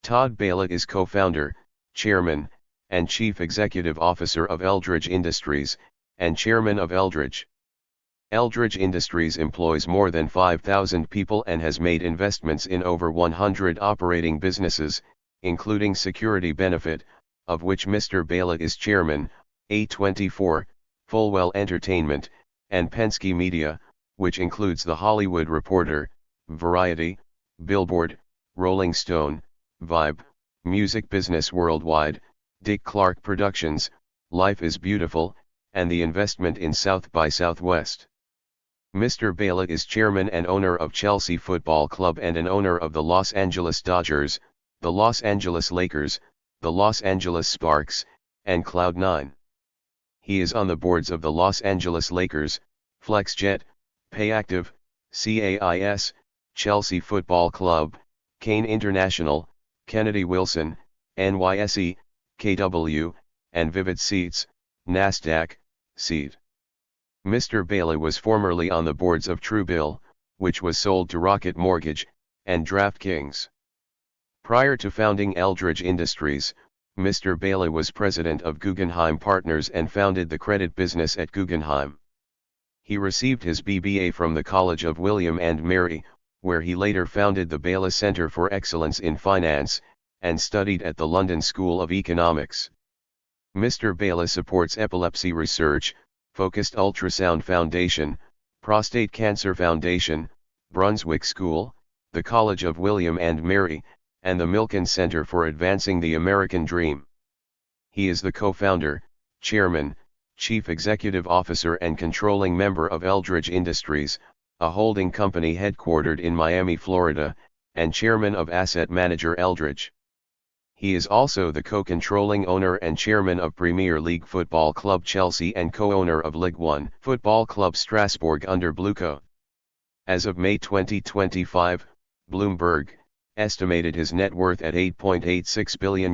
Todd Boehly is co-founder, chairman, and chief executive officer of Eldridge Industries, and chairman of Eldridge. Eldridge Industries employs more than 5,000 people and has made investments in over 100 operating businesses, including Security Benefit, of which Mr. Boehly is chairman, A24, Fulwell Entertainment, and Penske Media, which includes The Hollywood Reporter, Variety, Billboard, Rolling Stone, Vibe, Music Business Worldwide, Dick Clark Productions, Life is Beautiful, and the investment in South by Southwest. Mr. Boehly is chairman and owner of Chelsea Football Club and an owner of the Los Angeles Dodgers, the Los Angeles Lakers, the Los Angeles Sparks, and Cloud9. He is on the boards of the Los Angeles Lakers, Flexjet, PayActiv, CAIS, Chelsea Football Club, Cain International, Kennedy Wilson, NYSE, KW, and Vivid Seats, NASDAQ, Seed. Mr. Boehly was formerly on the boards of Truebill, which was sold to Rocket Mortgage, and DraftKings. Prior to founding Eldridge Industries, Mr. Boehly was president of Guggenheim Partners and founded the credit business at Guggenheim. He received his BBA from the College of William and Mary, where he later founded the Boehly Center for Excellence in Finance, and studied at the London School of Economics. Mr. Boehly supports epilepsy research, Focused Ultrasound Foundation, Prostate Cancer Foundation, Brunswick School, the College of William and Mary, and the Milken Center for Advancing the American Dream. He is the co-founder, chairman, chief executive officer and controlling member of Eldridge Industries, a holding company headquartered in Miami, Florida, and chairman of asset manager Eldridge. He is also the co-controlling owner and chairman of Premier League Football Club Chelsea and co-owner of Ligue 1 Football Club Strasbourg under Bluecoat. As of May 2025, Bloomberg estimated his net worth at $8.86 billion.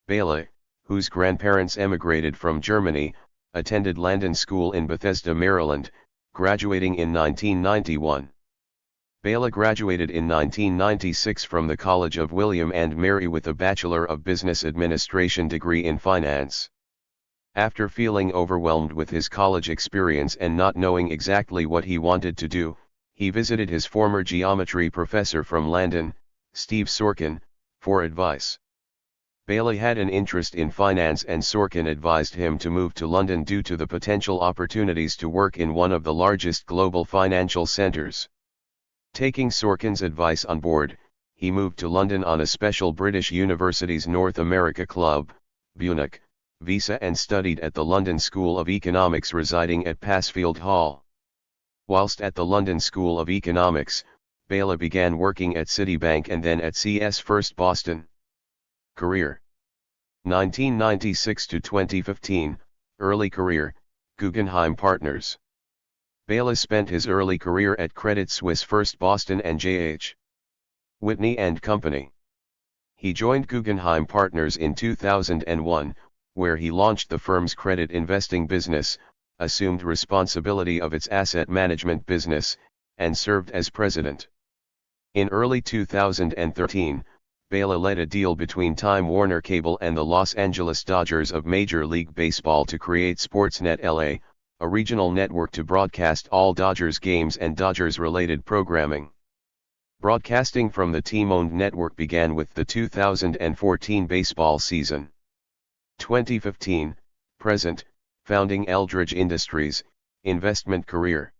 Boehly, whose grandparents emigrated from Germany, attended Landon School in Bethesda, Maryland, graduating in 1991. Boehly graduated in 1996 from the College of William and Mary with a Bachelor of Business Administration degree in finance. After feeling overwhelmed with his college experience and not knowing exactly what he wanted to do, he visited his former geometry professor from Landon, Steve Sorkin, for advice. Boehly had an interest in finance and Sorkin advised him to move to London due to the potential opportunities to work in one of the largest global financial centers. Taking Sorkin's advice on board, he moved to London on a special British University's North America Club, Bunuk, visa and studied at the London School of Economics residing at Passfield Hall. Whilst at the London School of Economics, Boehly began working at Citibank and then at CS First Boston. Career 1996 to 2015, early career, Guggenheim Partners. Boehly spent his early career at Credit Suisse First Boston and J.H. Whitney and Company. He joined Guggenheim Partners in 2001, where he launched the firm's credit investing business, assumed responsibility of its asset management business, and served as president. In early 2013, Boehly led a deal between Time Warner Cable and the Los Angeles Dodgers of Major League Baseball to create Sportsnet LA, a regional network to broadcast all Dodgers games and Dodgers-related programming. Broadcasting from the team-owned network began with the 2014 baseball season. 2015, present, founding Eldridge Industries, investment career.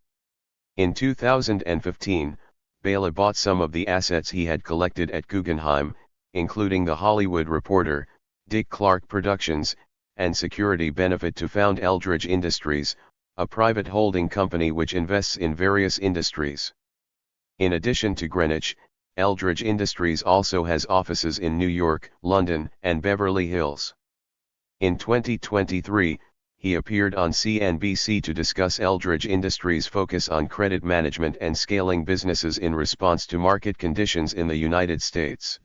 In 2015, Boehly bought some of the assets he had collected at Guggenheim, including The Hollywood Reporter, Dick Clark Productions, and Security Benefit to found Eldridge Industries, a private holding company which invests in various industries. In addition to Greenwich, Eldridge Industries also has offices in New York, London, and Beverly Hills. In 2023, he appeared on CNBC to discuss Eldridge Industries' focus on credit management and scaling businesses in response to market conditions in the United States.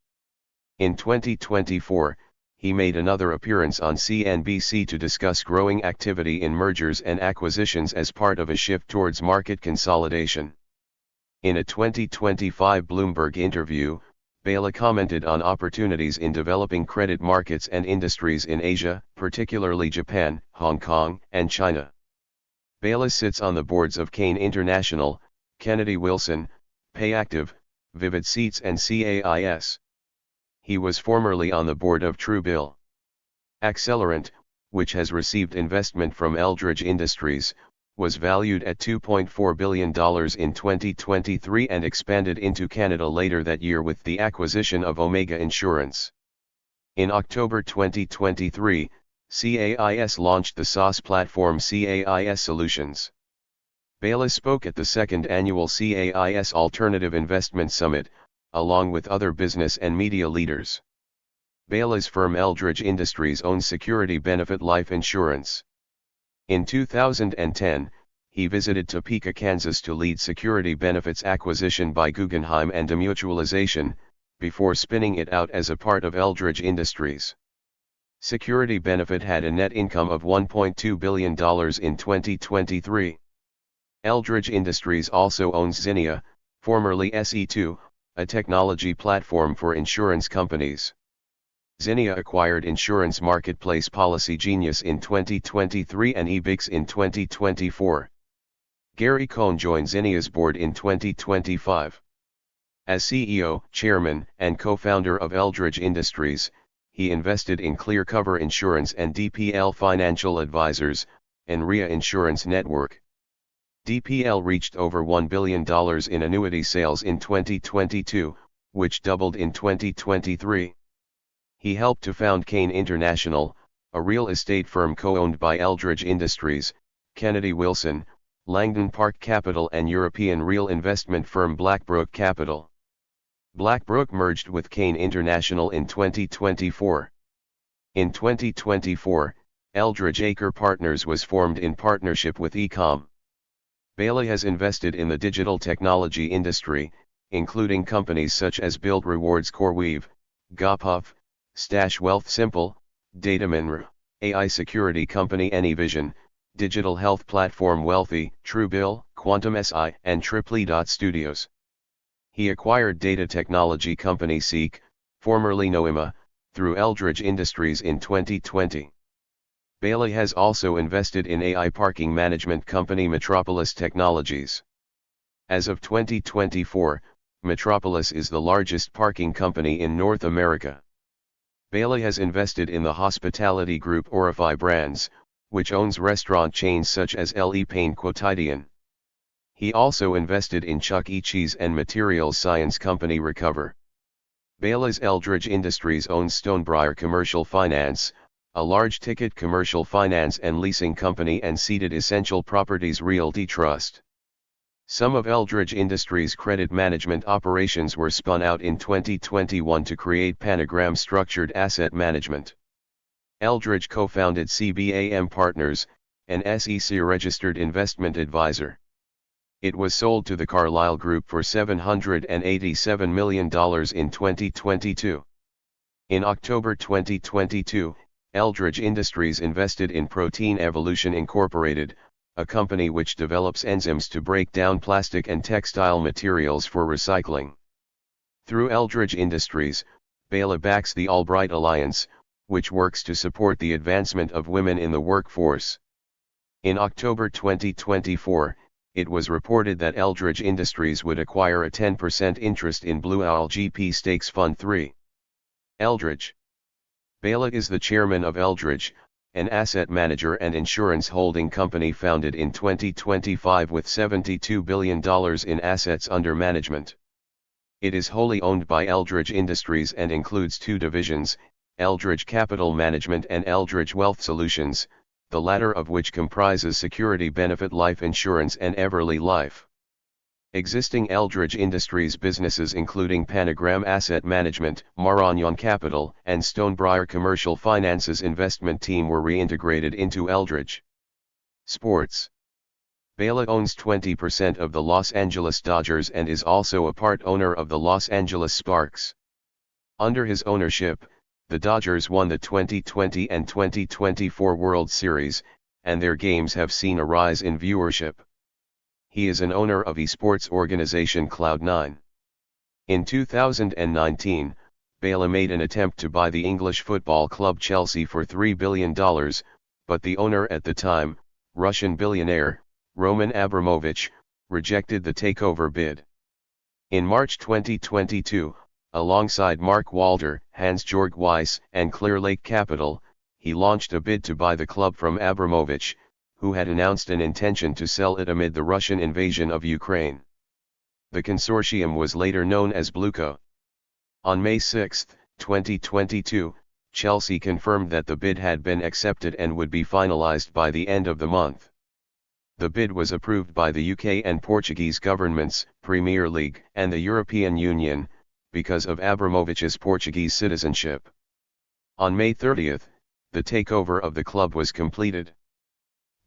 In 2024, he made another appearance on CNBC to discuss growing activity in mergers and acquisitions as part of a shift towards market consolidation. In a 2025 Bloomberg interview, Boehly commented on opportunities in developing credit markets and industries in Asia, particularly Japan, Hong Kong, and China. Boehly sits on the boards of Cain International, Kennedy Wilson, PayActiv, Vivid Seats and CAIS. He was formerly on the board of Truebill. Accelerant, which has received investment from Eldridge Industries, was valued at $2.4 billion in 2023 and expanded into Canada later that year with the acquisition of Omega Insurance. In October 2023, CAIS launched the SaaS platform CAIS Solutions. Boehly spoke at the second annual CAIS Alternative Investment Summit, along with other business and media leaders. Boehly's firm Eldridge Industries owns Security Benefit Life Insurance. In 2010, he visited Topeka, Kansas to lead Security Benefits acquisition by Guggenheim and demutualization, before spinning it out as a part of Eldridge Industries. Security Benefit had a net income of $1.2 billion in 2023. Eldridge Industries also owns Zinnia, formerly SE2, a technology platform for insurance companies. Zinnia acquired insurance marketplace Policy Genius in 2023 and eBix in 2024. Gary Cohn joined Zinnia's board in 2025. As CEO, chairman, and co-founder of Eldridge Industries, he invested in ClearCover Insurance and DPL Financial Advisors, and RIA Insurance Network. DPL reached over $1 billion in annuity sales in 2022, which doubled in 2023. He helped to found Cain International, a real estate firm co-owned by Eldridge Industries, Kennedy Wilson, Langdon Park Capital and European real investment firm Blackbrook Capital. Blackbrook merged with Cain International in 2024. In 2024, Eldridge Acre Partners was formed in partnership with Ecom. Boehly has invested in the digital technology industry, including companies such as Build Rewards CoreWeave, Gopov, Stash Wealth Simple, Dataminr, AI security company AnyVision, digital health platform Wealthy, Truebill, Quantum SI, and Triply. Studios. He acquired data technology company Seek, formerly Noema, through Eldridge Industries in 2020. Boehly has also invested in AI parking management company Metropolis Technologies. As of 2024, Metropolis is the largest parking company in North America. Boehly has invested in the hospitality group Orify Brands, which owns restaurant chains such as Le Pain Quotidien. He also invested in Chuck E. Cheese and materials science company Recover. Boehly's Eldridge Industries owns Stonebriar Commercial Finance, a large-ticket commercial finance and leasing company, and Seated Essential Properties Realty Trust. Some of Eldridge Industries' credit management operations were spun out in 2021 to create Panagram Structured Asset Management. Eldridge co-founded CBAM Partners, an SEC-registered investment advisor. It was sold to the Carlyle Group for $787 million in 2022. In October 2022, Eldridge Industries invested in Protein Evolution Incorporated, a company which develops enzymes to break down plastic and textile materials for recycling. Through Eldridge Industries, Boehly backs the Albright Alliance, which works to support the advancement of women in the workforce. In October 2024, it was reported that Eldridge Industries would acquire a 10% interest in Blue Owl GP Stakes Fund 3. Eldridge. Boehly is the chairman of Eldridge, an asset manager and insurance holding company founded in 2025 with $72 billion in assets under management. It is wholly owned by Eldridge Industries and includes two divisions, Eldridge Capital Management and Eldridge Wealth Solutions, the latter of which comprises Security Benefit Life Insurance and Everly Life. Existing Eldridge Industries businesses including Panagram Asset Management, Maragnon Capital, and Stonebriar Commercial Finance's investment team were reintegrated into Eldridge. Sports. Boehly owns 20% of the Los Angeles Dodgers and is also a part owner of the Los Angeles Sparks. Under his ownership, the Dodgers won the 2020 and 2024 World Series, and their games have seen a rise in viewership. He is an owner of esports organization Cloud9. In 2019, Boehly made an attempt to buy the English football club Chelsea for $3 billion, but the owner at the time, Russian billionaire, Roman Abramovich, rejected the takeover bid. In March 2022, alongside Mark Walder, Hans-Georg Weiss, and Clear Lake Capital, he launched a bid to buy the club from Abramovich, who had announced an intention to sell it amid the Russian invasion of Ukraine. The consortium was later known as Blueco. On May 6, 2022, Chelsea confirmed that the bid had been accepted and would be finalized by the end of the month. The bid was approved by the UK and Portuguese governments, Premier League, and the European Union, because of Abramovich's Portuguese citizenship. On May 30, the takeover of the club was completed.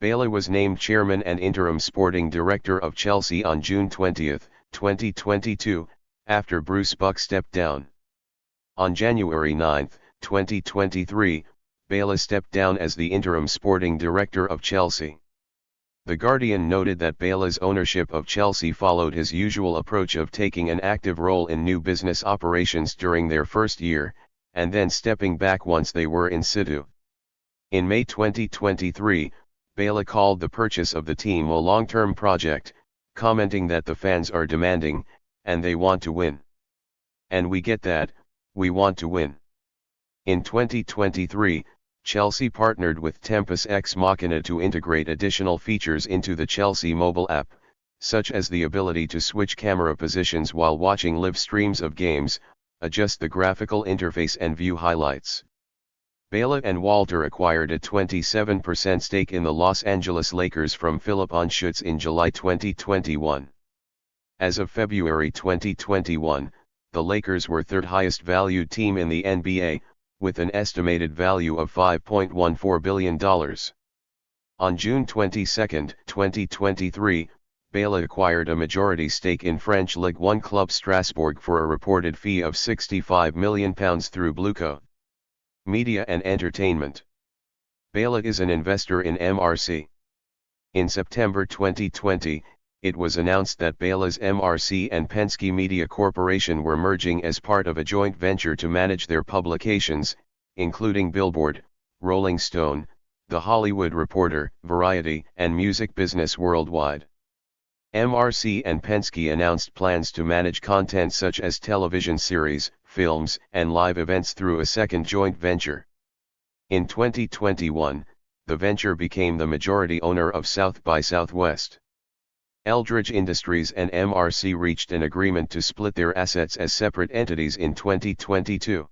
Boehly was named chairman and interim sporting director of Chelsea on June 20, 2022, after Bruce Buck stepped down. On January 9, 2023, Boehly stepped down as the interim sporting director of Chelsea. The Guardian noted that Boehly's ownership of Chelsea followed his usual approach of taking an active role in new business operations during their first year, and then stepping back once they were in situ. In May 2023, Boehly called the purchase of the team a long-term project, commenting that the fans are demanding, and they want to win. And we get that, we want to win. In 2023, Chelsea partnered with Tempus Ex Machina to integrate additional features into the Chelsea mobile app, such as the ability to switch camera positions while watching live streams of games, adjust the graphical interface and view highlights. Boehly and Walter acquired a 27% stake in the Los Angeles Lakers from Philip Anschutz in July 2021. As of February 2021, the Lakers were third highest valued team in the NBA, with an estimated value of $5.14 billion. On June 22, 2023, Boehly acquired a majority stake in French Ligue 1 club Strasbourg for a reported fee of £65 million through Blueco Media and Entertainment. Boehly is an investor in MRC. In September 2020, it was announced that Boehly's MRC and Penske Media Corporation were merging as part of a joint venture to manage their publications, including Billboard, Rolling Stone, The Hollywood Reporter, Variety, and Music Business Worldwide. MRC and Penske announced plans to manage content such as television series, films, and live events through a second joint venture. In 2021, the venture became the majority owner of South by Southwest. Eldridge Industries and MRC reached an agreement to split their assets as separate entities in 2022.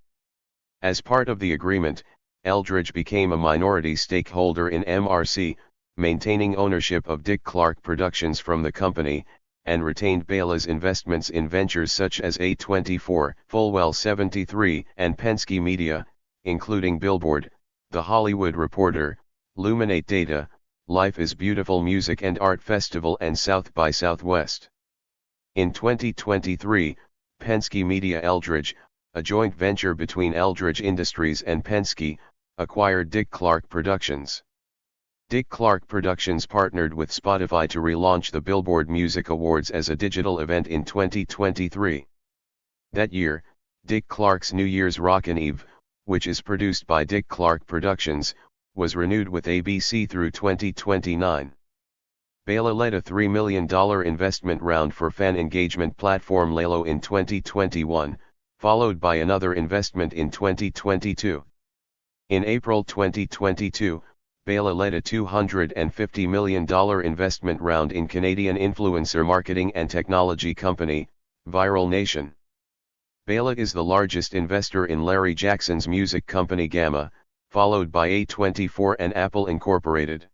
As part of the agreement, Eldridge became a minority stakeholder in MRC, maintaining ownership of Dick Clark Productions from the company, and retained Boehly's investments in ventures such as A24, Fulwell 73, and Penske Media, including Billboard, The Hollywood Reporter, Luminate Data, Life is Beautiful Music and Art Festival and South by Southwest. In 2023, Penske Media Eldridge, a joint venture between Eldridge Industries and Penske, acquired Dick Clark Productions. Dick Clark Productions partnered with Spotify to relaunch the Billboard Music Awards as a digital event in 2023. That year, Dick Clark's New Year's Rockin' Eve, which is produced by Dick Clark Productions, was renewed with ABC through 2029. Boehly led a $3 million investment round for fan engagement platform Lelo in 2021, followed by another investment in 2022. In April 2022, Boehly led a $250 million investment round in Canadian influencer marketing and technology company, Viral Nation. Boehly is the largest investor in Larry Jackson's music company Gamma, followed by A24 and Apple Incorporated.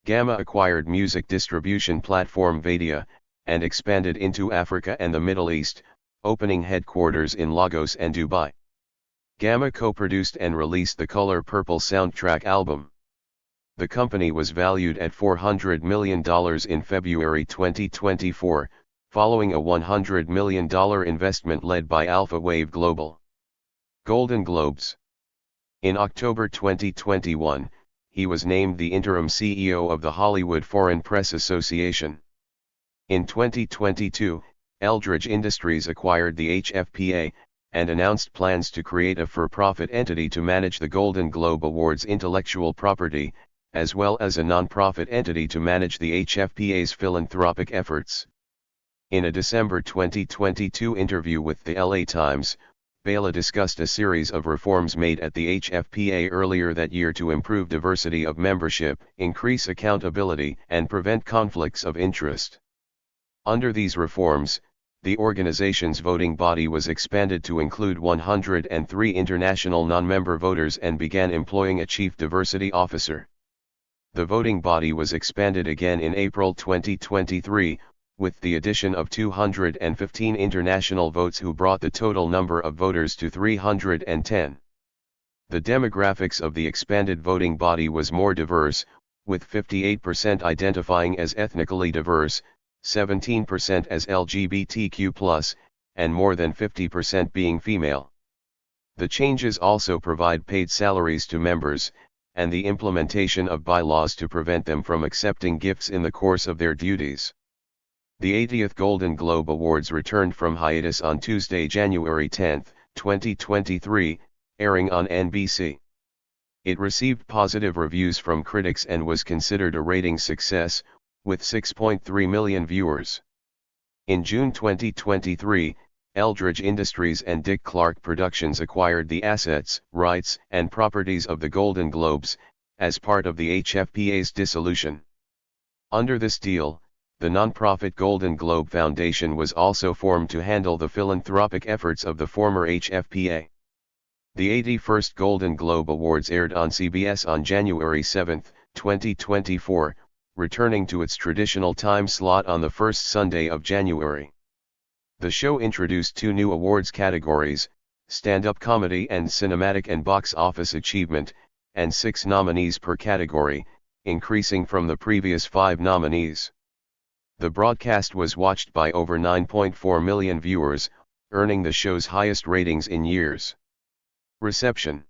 Gamma acquired music distribution platform Vadia, and expanded into Africa and the Middle East, opening headquarters in Lagos and Dubai. Gamma co-produced and released the Color Purple soundtrack album. The company was valued at $400 million in February 2024, following a $100 million investment led by Alpha Wave Global. Golden Globes. In October 2021, he was named the interim CEO of the Hollywood Foreign Press Association. In 2022, Eldridge Industries acquired the HFPA, and announced plans to create a for-profit entity to manage the Golden Globe Awards intellectual property, as well as a non-profit entity to manage the HFPA's philanthropic efforts. In a December 2022 interview with the LA Times, Boehly discussed a series of reforms made at the HFPA earlier that year to improve diversity of membership, increase accountability, and prevent conflicts of interest. Under these reforms, the organization's voting body was expanded to include 103 international non-member voters and began employing a chief diversity officer. The voting body was expanded again in April 2023, with the addition of 215 international votes who brought the total number of voters to 310. The demographics of the expanded voting body was more diverse, with 58% identifying as ethnically diverse, 17% as LGBTQ+, and more than 50% being female. The changes also provide paid salaries to members, and the implementation of bylaws to prevent them from accepting gifts in the course of their duties. The 80th Golden Globe Awards returned from hiatus on Tuesday, January 10, 2023, airing on NBC. It received positive reviews from critics and was considered a ratings success, with 6.3 million viewers. In June 2023, Eldridge Industries and Dick Clark Productions acquired the assets, rights, and properties of the Golden Globes, as part of the HFPA's dissolution. Under this deal, the nonprofit Golden Globe Foundation was also formed to handle the philanthropic efforts of the former HFPA. The 81st Golden Globe Awards aired on CBS on January 7, 2024, returning to its traditional time slot on the first Sunday of January. The show introduced two new awards categories, stand-up comedy and cinematic and box office achievement, and 6 nominees per category, increasing from the previous 5 nominees. The broadcast was watched by over 9.4 million viewers, earning the show's highest ratings in years. Reception.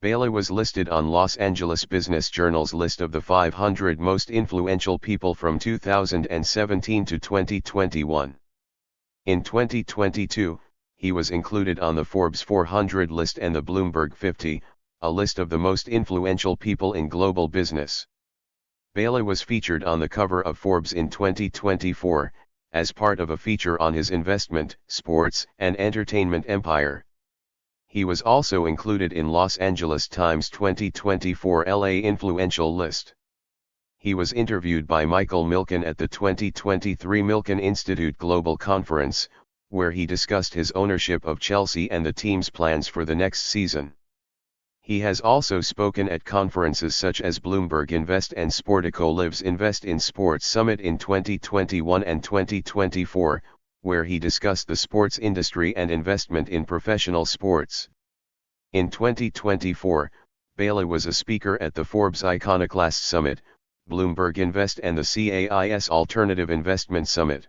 Boehly was listed on Los Angeles Business Journal's list of the 500 most influential people from 2017 to 2021. In 2022, he was included on the Forbes 400 list and the Bloomberg 50, a list of the most influential people in global business. Boehly was featured on the cover of Forbes in 2024, as part of a feature on his investment, sports, and entertainment empire. He was also included in Los Angeles Times 2024 LA Influential list. He was interviewed by Michael Milken at the 2023 Milken Institute Global Conference, where he discussed his ownership of Chelsea and the team's plans for the next season. He has also spoken at conferences such as Bloomberg Invest and Sportico Live's Invest in Sports Summit in 2021 and 2024, where he discussed the sports industry and investment in professional sports. In 2024, Boehly was a speaker at the Forbes Iconoclast Summit, Bloomberg Invest and the CAIS Alternative Investment Summit.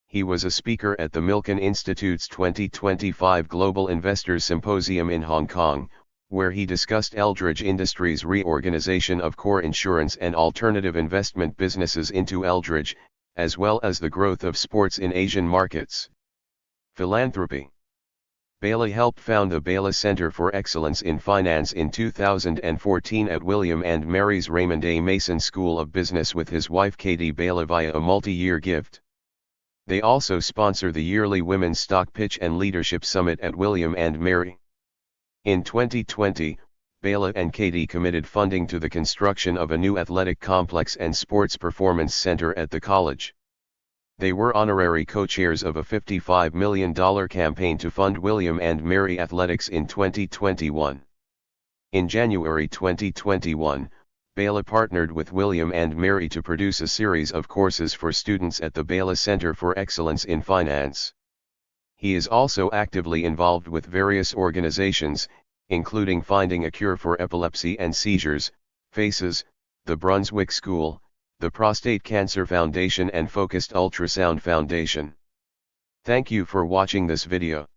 He was a speaker at the Milken Institute's 2025 Global Investors Symposium in Hong Kong, where he discussed Eldridge Industries' reorganization of core insurance and alternative investment businesses into Eldridge, as well as the growth of sports in Asian markets. Philanthropy. Boehly helped found the Boehly Center for Excellence in Finance in 2014 at William and Mary's Raymond A. Mason School of Business with his wife Katie Boehly via a multi-year gift. They also sponsor the yearly Women's Stock Pitch and Leadership Summit at William and Mary. In 2020, Boehly and Katie committed funding to the construction of a new athletic complex and sports performance center at the college. They were honorary co-chairs of a $55 million campaign to fund William and Mary Athletics in 2021. In January 2021, Boehly partnered with William and Mary to produce a series of courses for students at the Boehly Center for Excellence in Finance. He is also actively involved with various organizations, including Finding a Cure for Epilepsy and Seizures, FACES, the Brunswick School, the Prostate Cancer Foundation and Focused Ultrasound Foundation. Thank you for watching this video.